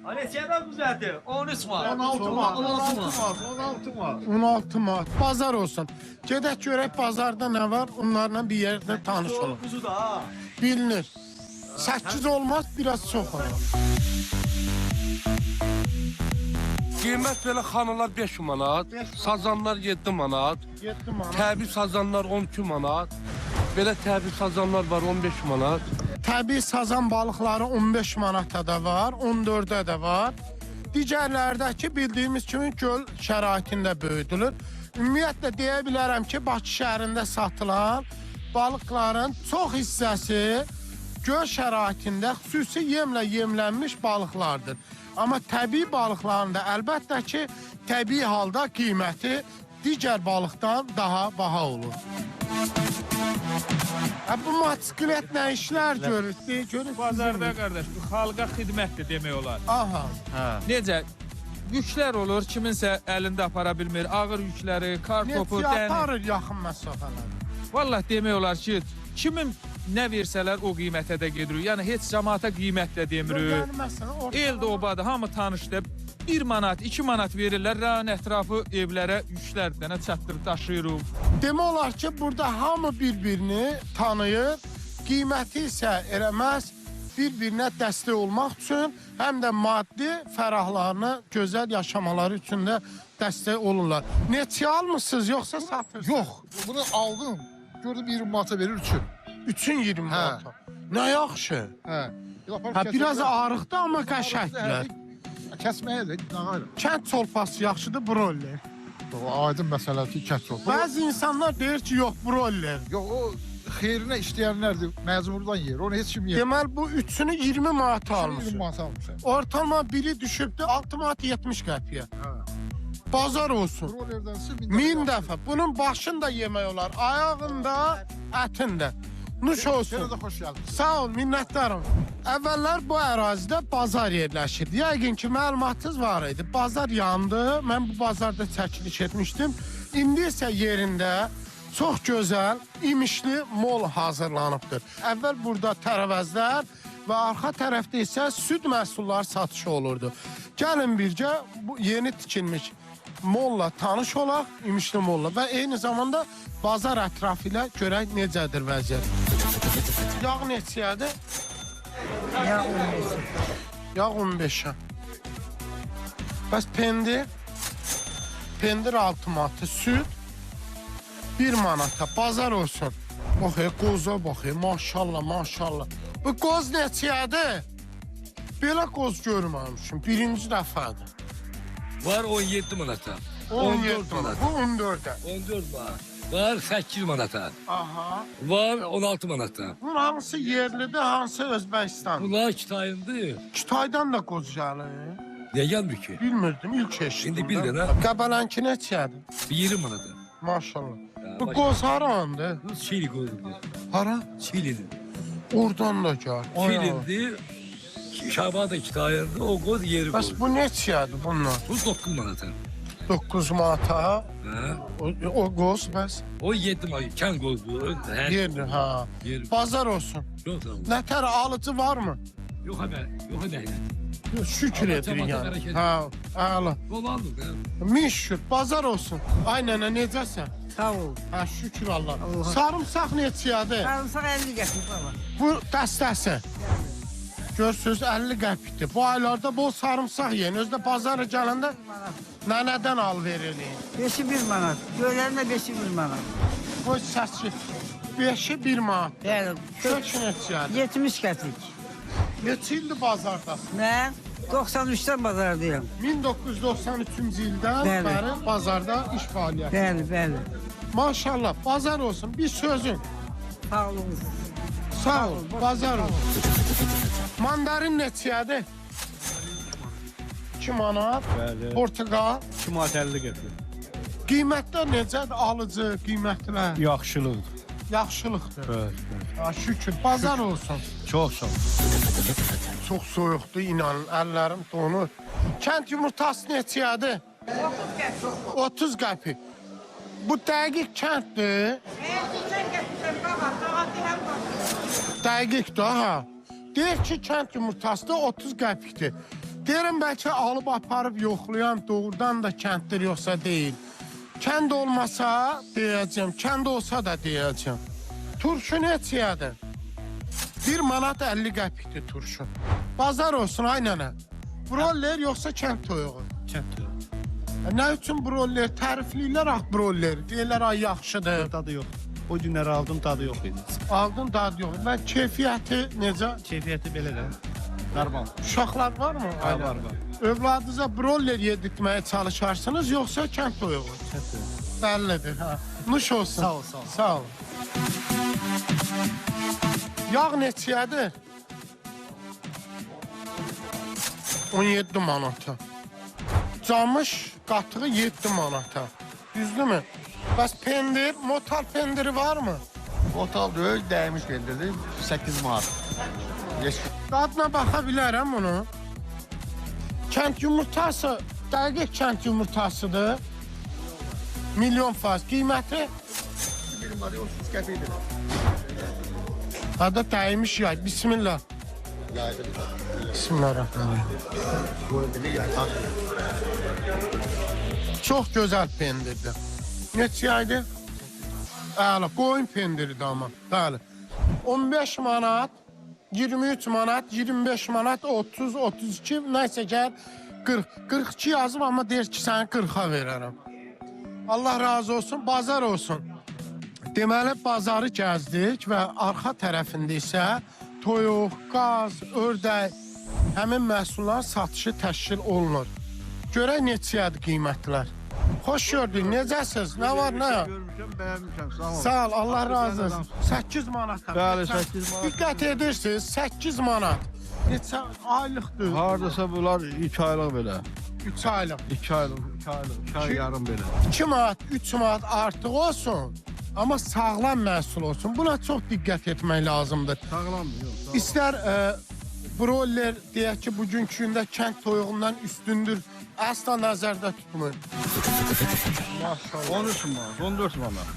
Neçədən düzəldi? 13 var. 16 manat. 16 manat. Bazar olsun. Gedək görək bazarda nə var, onlarla bir yerdə tanış olaq. Kuzu da ha. Bilinir. 8 olmaz, biraz çox olur. Qiymət belə xanalar 5 manat, sazanlar 7 manat, 7 manat. təbii sazanlar 12 manat, belə təbii sazanlar var 15 manat. Təbii sazan balıqları 15 manata da var, 14-ə də var. Digərlərdəki bildiyimiz kimi göl şəraitində böyüdülür. Ümumiyyətlə deyə bilərəm ki, Bakı şəhərində satılan balıqların çox hissəsi göl şəraitində xüsusi yemlə yemlənmiş balıqlardır. Amma təbii balıqların da əlbəttə ki, təbii halda qiyməti digər balıqdan daha baha olur. Bu motosiklet nə işlər görür? Bazarda qardaş, bu xalqa xidmətdir demək olar. Aha. Necə? Yüklər olur, kiminsə əlində apara bilmir, ağır yükləri, kartopu, Neçə aparır yaxın məsafələr? Vallahi demək olar ki, kimin nə versələr o qiymətə də gedirik. Yəni heç cəmaata qiymət də demirik. Eldə obadı, hamı tanışdı. 1 manat, 2 manat verirlər, rayon ətrafı evlərə yüklər dənə çatdırıb daşıyırıq. Demək olar ki, burada hamı bir-birini tanıyır, qiyməti isə eləməz, bir-birinə dəstək olmaq üçün, həm də maddi fərahlarını, gözəl yaşamaları üçün də dəstək olurlar. Neçə almışsınız, yoxsa satırsınız? Yox, bunu aldım, gördüm 20 manata verir üçün. Üçün 20 manata. Nə yaxşı. Biraz arıqdır, amma qəşəkdirlər. Kəsməyə də nağayır. Kənd çolpası yaxşıdır, broiler. Aydın məsələdir ki, kənd çolpası. Bəzi insanlar deyir ki, yox, broiler. Yox, o xeyrinə işləyənlərdir, məcburdan yer, onu heç kim yer. Deməli, bu üçünü 20 manata 20 almışsın. manata almışım. Ortalama biri düşübdü 6 manat 70 qəpiyə. Bazar olsun. Broilerdən 1000 dəfə. Bunun başını da yemək olar, ayağında, ətində. Nuş olsun. Yenə də xoş gəldiniz. Sağ ol, minnətdarım. Əvvəllər bu ərazidə bazar yerləşirdi. Yəqin ki, məlumatınız var idi. Bazar yandı. Mən bu bazarda çəkiliş etmişdim. İndi isə yerində çox gözəl, imişli mol hazırlanıbdır. Əvvəl burada tərəvəzlər və arxa tərəfdə isə süd məhsulları satışı olurdu. Gəlin bircə bu yeni tikilmiş molla tanış olaq, imişli molla və eyni zamanda bazar ətrafı ilə görək necədir vəziyyət. Yağ neçəyədir? Yağ 15. Yağ 15-ə. Bəs pendir? Pendir 6 manatı, süd 1 manata. Bazar olsun. Bax, qoza bax, maşallah, maşallah. Bu qoz neçəyədir? Belə qoz görməmişim, birinci dəfədir. Var 17 manata. 14 manat. Bu 14'ə. 14 var. Var 8 manata. Aha. Var 16 manata. Bunun hansı yerlidir, hansı Özbəkistan? Bunlar Kitayındır. Kitaydan da qoz gəlir. Ne gelmiyor ki? Bilmirdim, ilk eşitdim. İndi bildin, ha? Qəbələnki neçədir? Bir 20 manata. Maşallah. Ya, Bu qoz harandı? Bu Çiğli koydu. Hara? Çiğli'nin. Oradan da gəl. Çiğli'ndi. Şaban'da Kitayındı. O koz yeri Bəs koydu. bu neçədir bunlar? Bu 9 manata. 9 manata. Ha? O qoz bəs? O 7 manata. Ken koz bu. Yerli, ha. Yeri. Bazar olsun. Yok tamam. Nətər alıcı var mı? Yok haber. Yok haber. Şükür Allah edirik cəmaata yəni. bərəkət Ha, əla. Kol aldık ya. Min şükür, bazar olsun. Ay nənə, necəsən? Sağ ol. Ha, şükür Allah. Sarımsaq neçədir? Sarımsaq 50 qəpik baba. Bu dəstəsi. Görsünüz 50 qəpikdir. Bu aylarda bol sarımsaq yiyin. Özdə bazara gələndə nənədən al veririk. 5'i 1 manat. Göylərin də 5'i 1 manat. Bu səsçi 5'i 1 manat. Yəni Kök neçədir? 70 qəpik. Neçə ildir bazardasın? Mən 93'dən bazardayım. 1993-cü ildən Bəli. bəri bazarda iş fəaliyyəti. Bəli, bəli. Maşallah, bazar olsun. Bir sözün. Sağ olun. Sağ ol, bazar olsun. Mandarin neçədir? 2 manat. Portugal. 2 manat 50 qəpik. Qiymətlər necədir? Alıcı, qiymətlər. Yaxşılıqdır. Yaxşılıqdır. Evet. Ha, şükür, bazar olsun. Çox sağ ol. Çox soyuqdur, inanın, əllərim donur. Kənd yumurtası neçədir? 30 qəpik. Bu dəqiq kənddir. Dəqiq də, ha. Deyir ki, kənd yumurtası da 30 qəpikdir. Deyirəm bəlkə alıb aparıb yoxlayan doğrudan da kənddir yoxsa deyil. Kənd olmasa deyəcəm, kənd olsa da deyəcəm. Turşu neçədir? 1 manat 50 qəpikdir turşu. Bazar olsun ay nənə. Broller yoxsa kənd toyuğu? Kənd toyuğu. Nə üçün broller? Tərifləyirlər broller. Deyirlər ay yaxşıdır. Dadı yox. O günləri aldım, dadı yox idi. Aldın dadı yox. Və keyfiyyəti necə? Keyfiyyəti belədir. Normal. Uşaqlar varmı? Var, var. Övladınıza broller yedirtməyə çalışarsınız yoxsa kənd toyuğu? Kənd toyuğu. Bəllidir, hə. Nuş olsun. Sağ ol, sağ ol. Sağ ol. Yağ neçədir? 17 manata. Camış qatığı 7 manata. Düzdürmü? Bəs pendir, motal pendiri var mı? Otal döyüş dəymiş pendirdir 8 manat. Dadına baxa bilərəm bunu. Kənd yumurtası, dəqiq kənd yumurtasıdır. Milyon faz. Qiyməti? Bir manat 30 qəpikdir. Adı dəymiş yay. Bismillah. Yaydır. Bismillahirrahmanirrahim. Çox gözəl pendirdir. Neçə aydır? Əla, qoyun pendiridir amma. Bəli. 15 manat, 23 manat, 25 manat, 30, 32, nəysə gəl 40. 42 yazıb amma deyir ki, səni 40-a verərəm. Allah razı olsun, bazar olsun. Deməli, bazarı gəzdik və arxa tərəfində isə toyuq, qaz, ördək, həmin məhsullar satışı təşkil olunur. Görək neçəyədir qiymətlər. Xoş gördük, necəsiz? Nə var, nə? Görmüşəm, bəyənmişəm, sağ ol. Sağ ol, Allah razı olsun. 8 manat. Bəli, 8 manat. Diqqət edirsiniz, 8 manat. Neçə aylıqdır? Hardasa bunlar 2 aylıq belə. 3 aylıq. 2 aylıq, 2 aylıq, 2 ay yarım belə. 2 manat, 3 manat artıq olsun. Amma sağlam məhsul olsun. Buna çox diqqət etmək lazımdır. Sağlamdır, yox. Sağlam. İstər broiler deyək ki, bugünkü gündə kənd toyuğundan üstündür. Əsla nəzərdə tutmur. Maşallah. 13 manat, 14 manat.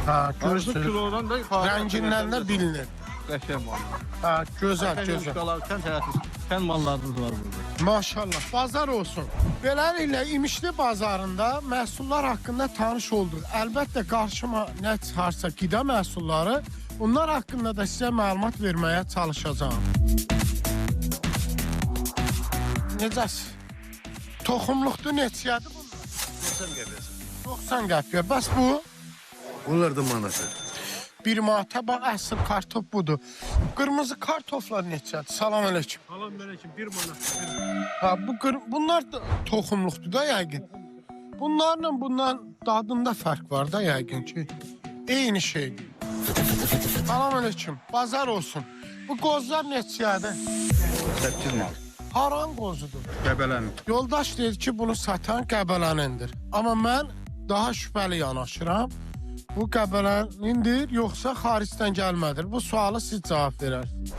Ha, Karışıq görürsünüz. kilodan da yuxarı. Rəngindən də bilinir. Qəşəng manat. Ha, gözəl, gözəl. Kən mallarımız var burada. Maşallah, bazar olsun. Beləliklə, İmişli bazarında məhsullar haqqında tanış olduq. Əlbəttə, qarşıma nə çıxarsa qida məhsulları, onlar haqqında da sizə məlumat verməyə çalışacağım. Necəsi? Toxumluqdur, neçədir bunlar? 90 qəpik. 90 qəpiyə. Bəs bu? Bunlar da manatı. 1 manata bax, əsl kartof budur. Qırmızı kartoflar neçədir? Salam aleyküm. Salam aleyküm, 1 manat. Ha, bunlar da toxumluqdur da yəqin. Bunlarla bundan dadında fərq var da yəqin ki. Eyni şeydir. Salam aleyküm. Bazar olsun. Bu qozlar neçədir? 8 manat. Haran qozudur? Qəbələnin. Yoldaş dedi ki, bunu satan Qəbələnindir. Amma mən daha şübhəli yanaşıram. Bu Qəbələnindir, yoxsa xaricdən gəlmədir? Bu sualı siz cavab verərsiniz.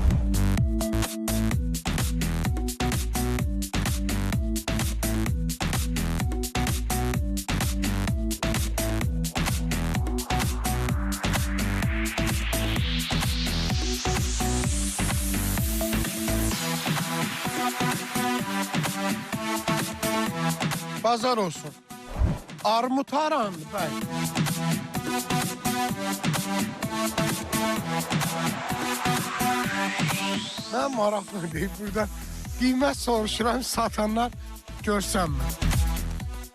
Bazar olsun. Armut harandı bəy? Mən maraqlı deyib burada qiymət soruşuram, satanlar görsəm mən.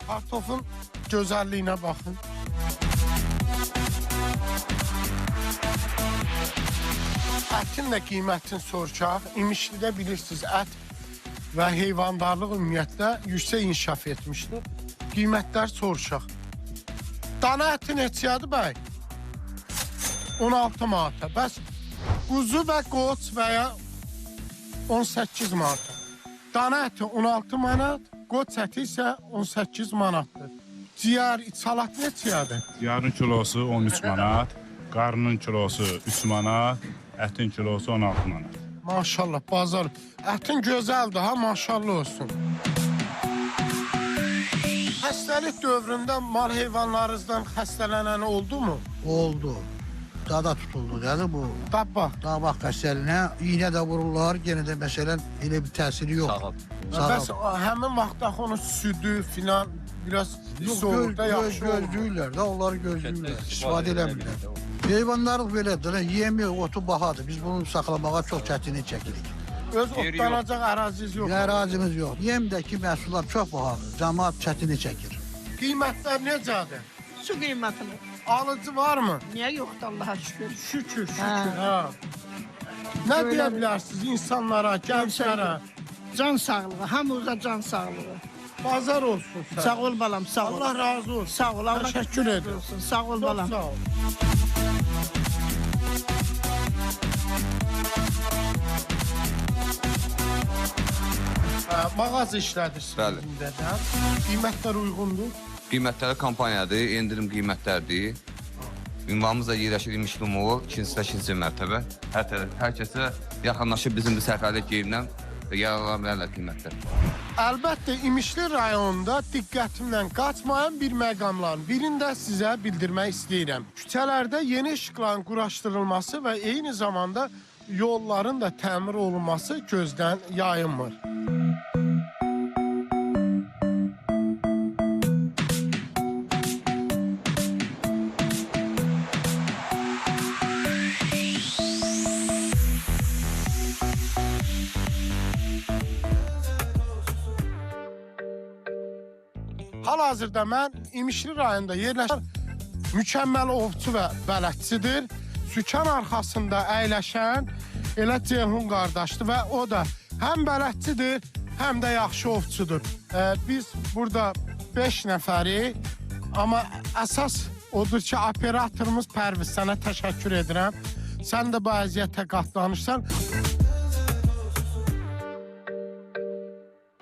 Kartofun gözəlliyinə baxın. Ətin də qiymətini soruşaq. İmişlidə bilirsiniz, ət və heyvandarlıq ümumiyyətlə yüksək inkişaf etmişdir. Qiymətlər soruşaq. Dana əti neçədir bəy? 16 manata. Bəs quzu və qoç və ya 18 manata. Dana əti 16 manat, qoç əti isə 18 manatdır. Ciyər, salat neçədir? Yarın kilosu 13 manat, qarnın kilosu 3 manat, ətin kilosu 16 manat. Maşallah, bazar. Ətin gözəldir, ha, maşallah olsun. Xəstəlik dövründə mal heyvanlarınızdan xəstələnən oldu mu? Oldu. dada tutuldu yani bu. Baba. Qabaq xəstəliyinə iynə də vururlar, yenə də məsələn elə bir təsiri yox. Sağ ol. Bəs həmin vaxtda onun südü filan biraz soğukda yaxşı oldu. Gözləyirlər də, onları gözləyirlər, istifadə eləmirlər. Heyvanlarıq belədir, yemiyor, otu bahadır. Biz bunu saxlamağa çox çətinlik çəkirik. Öz otlanacaq əraziniz yox. Ərazimiz yox. Yemdəki məhsullar çox bahadır. Cəmaət çətinlik çəkir. Qiymətlər necədir? Su qiymətini. Alıcı varmı? Niyə yoxdur Allaha şükür. Şükür, ha. Nə deyə bilərsiniz insanlara, gənclərə? Can sağlığı, hamımıza can sağlığı. Bazar olsun sən. Sağ ol balam, sağ ol. Allah razı olsun. Sağ ol, Allah Təşəkkür edirəm. olsun. Sağ ol Çox balam. sağ ol. Mağaza işlədirsiniz. Bəli. Qiymətlər uyğundur. Qiymətləri kampaniyadır, endirim qiymətlərdir. Ünvanımız da yerləşir İmişli Mall, ikinci mərtəbə. Hər kəsə yaxınlaşıb bizim bu səfərlik geyimdən yararlana bilərlər qiymətlər. Əlbəttə, İmişli rayonunda diqqətimdən qaçmayan bir məqamların birində sizə bildirmək istəyirəm. Küçələrdə yeni işıqların quraşdırılması və eyni zamanda yolların da təmir olunması gözdən yayınmır. Hal-hazırda mən İmişli rayonunda yerləşən mükəmməl ovçu və bələdçidir. Sükan arxasında əyləşən elə Ceyhun qardaşdır və o da həm bələdçidir, həm də yaxşı ovçudur. Biz burada 5 nəfəri, amma əsas odur ki, operatorumuz Pərviz, sənə təşəkkür edirəm. Sən də bu əziyyətə qatlanırsan.